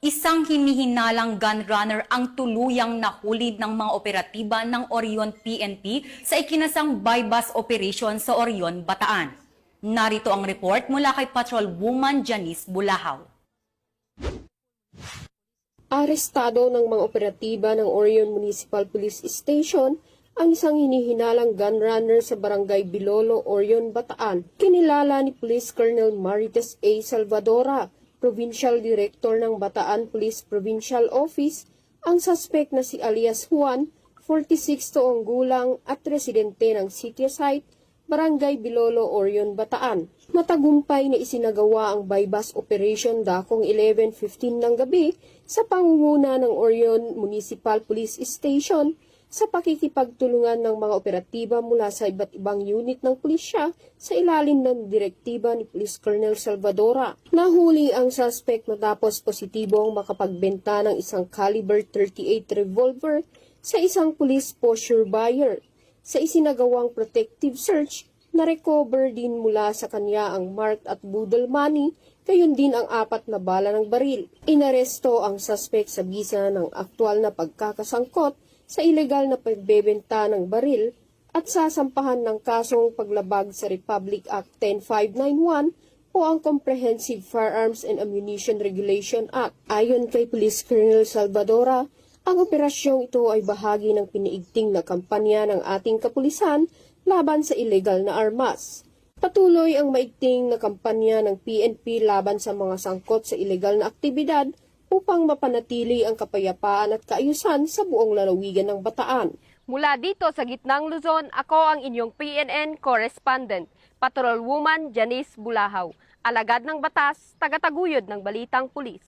Isang hinihinalang gun runner ang tuluyang nahuli ng mga operatiba ng Orion PNP sa ikinasang bypass operation sa Orion, Bataan. Narito ang report mula kay Patrolwoman Janice Bulahaw. Arestado ng mga operatiba ng Orion Municipal Police Station ang isang hinihinalang gun runner sa Barangay Bilolo, Orion, Bataan. Kinilala ni Police Colonel Marites A. Salvadora, Provincial Director ng Bataan Police Provincial Office, ang suspect na si alias Juan, 46 taong gulang at residente ng City Site, Barangay Bilolo, Orion, Bataan. Matagumpay na isinagawa ang bypass operation dakong 11:15 ng gabi sa pangunguna ng Orion Municipal Police Station sa pakikipagtulungan ng mga operatiba mula sa iba't ibang unit ng pulisya sa ilalim ng direktiba ni Police Colonel Salvadora. Nahuli ang suspect matapos positibong makapagbenta ng isang caliber .38 revolver sa isang police posture buyer. Sa isinagawang protective search, na-recover din mula sa kanya ang marked at budol money, gayon din ang 4 na bala ng baril. Inaresto ang suspect sa bisa ng aktwal na pagkakasangkot sa ilegal na pagbebenta ng baril at sasampahan ng kasong paglabag sa Republic Act 10591 o ang Comprehensive Firearms and Ammunition Regulation Act. Ayon kay Police Colonel Salvadora, ang operasyong ito ay bahagi ng piniigting na kampanya ng ating kapulisan laban sa ilegal na armas. Patuloy ang maigting na kampanya ng PNP laban sa mga sangkot sa ilegal na aktibidad upang mapanatili ang kapayapaan at kaayusan sa buong lalawigan ng Bataan. Mula dito sa gitnang Luzon, ako ang inyong PNN correspondent, Patrolwoman Janice Bulahaw, alagad ng batas, tagataguyod ng balitang pulis.